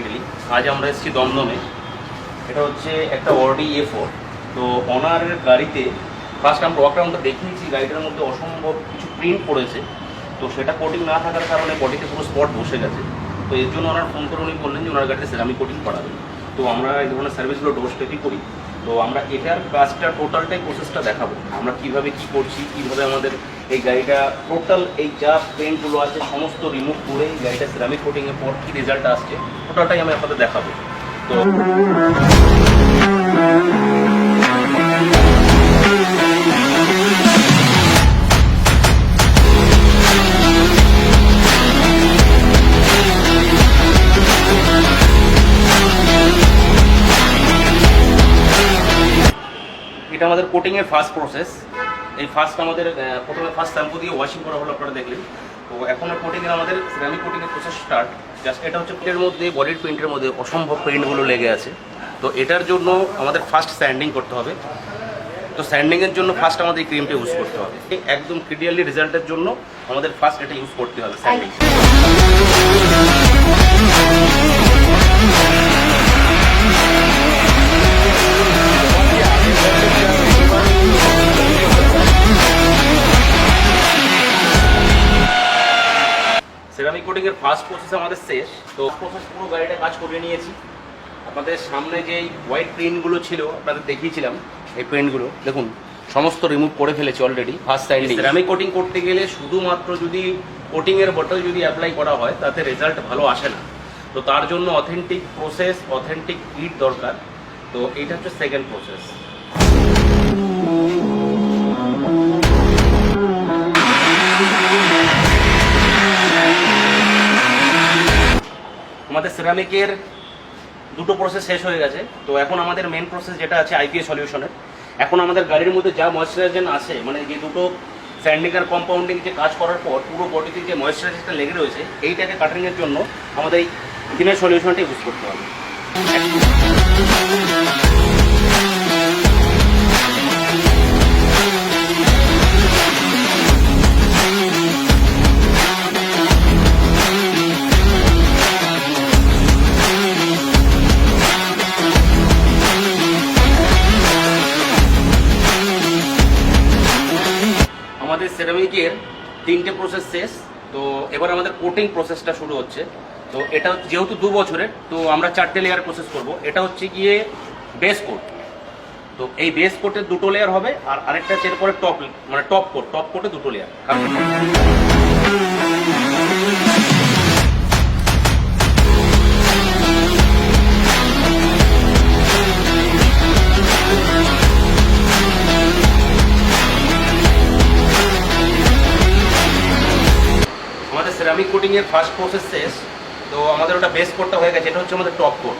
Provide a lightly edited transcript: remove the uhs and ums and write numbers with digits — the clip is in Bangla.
ইটালি। আজ আমরা এসেছি দমদমে। এটা হচ্ছে একটা অডি A4। তো ওনারের গাড়িতে ফার্স্ট আমরা ওয়াকরাউন্ডটা দেখিয়েছি, গাড়িটার মধ্যে অসম্ভব কিছু প্রিন্ট পড়েছে। তো সেটা কোটিং না থাকার কারণে বডিতে পুরো স্পট বসে গেছে। তো এর জন্য ওনার ফোন করে উনি বললেন যে ওনার গাড়িতে সেরামিক কোটিং করাবেন। তো আমরা এই ধরনের সার্ভিসগুলো ডোর স্টেপই করি। তো আমরা এটার কাজটা টোটালটাই প্রসেসটা দেখাবো, আমরা কীভাবে কী করছি, কীভাবে আমাদের এই গাড়িটা টোটাল এই যা পেন্টগুলো আছে সমস্ত রিমুভ করে এই গাড়িটা সেরামিক কোটিংয়ের পর কী রেজাল্ট আসছে টোটালটাই আমি আপনাদের দেখাবো। তো এটা আমাদের কোটিংয়ের ফার্স্ট প্রসেস। এই আমাদের প্রথমে শ্যাম্পু দিয়ে ওয়াশিং করা হলো, আপনারা দেখলেন। তো এখন কোটিংয়ের আমাদের সেরামিক কোটিংয়ের প্রসেস স্টার্ট। জাস্ট এটা হচ্ছে প্লেটের মধ্যে, বডির পেন্টের মধ্যে অসম্ভব পেন্টগুলো লেগে আছে। তো এটার জন্য আমাদের ফার্স্ট স্যান্ডিং করতে হবে। তো স্যান্ডিংয়ের জন্য ফার্স্ট আমাদের এই ক্রিমটা ইউজ করতে হবে। একদম ক্লিয়ারলি রেজাল্টের জন্য আমাদের ফার্স্ট এটা ইউজ করতে হবে, স্যান্ডিং। সেরামিক কোটিংয়ের ফার্স্ট প্রসেস আমাদের শেষ। তো প্রসেস পুরো গাড়িটা কাজ করে নিয়েছি। আপনাদের সামনে যে হোয়াইট প্রিন্টগুলো ছিল আপনাদের দেখিয়েছিলাম, এই প্রিন্টগুলো দেখুন সমস্ত রিমুভ করে ফেলেছি already first sanding. Ceramic coating করতে গেলে শুধুমাত্র যদি কোটিংয়ের বটল যদি অ্যাপ্লাই করা হয় তাতে রেজাল্ট ভালো আসে না। তো তার জন্য অথেন্টিক প্রসেস, অথেন্টিক হিট দরকার। তো এইটা হচ্ছে সেকেন্ড প্রসেস। আমাদের সেরামিকের দুটো প্রসেস শেষ হয়ে গেছে। তো এখন আমাদের মেন প্রসেস যেটা আছে IPA সলিউশনের। এখন আমাদের গাড়ির মধ্যে যা ময়েশ্চারাইজার আছে, মানে যে দুটো স্যান্ডিং আর কম্পাউন্ডিং যে কাজ করার পর পুরো বডিতে যে ময়েশ্চারাইজারটা লেগে রয়েছে, এইটাকে কাটারিংয়ের জন্য আমাদের এই থিনের সলিউশনটা ইউজ করতে হবে। আমাদের সেরামিকের তিনটে প্রসেস শেষ। তো এবার আমাদের কোটিং প্রসেসটা শুরু হচ্ছে। তো এটা যেহেতু 2 বছরের, তো আমরা 4টে লেয়ার প্রসেস করব। এটা হচ্ছে গিয়ে বেস কোট। তো এই বেস কোটের 2টো লেয়ার হবে, আর আরেকটা হচ্ছে এরপরে টপ, মানে টপ কোটে 2টো লেয়ার। সেরামিক কোটিংয়ের ফার্স্ট প্রসেস শেষ। তো আমাদের ওটা বেস কোটটা হয়ে গেছে, এটা হচ্ছে আমাদের টপ কোট।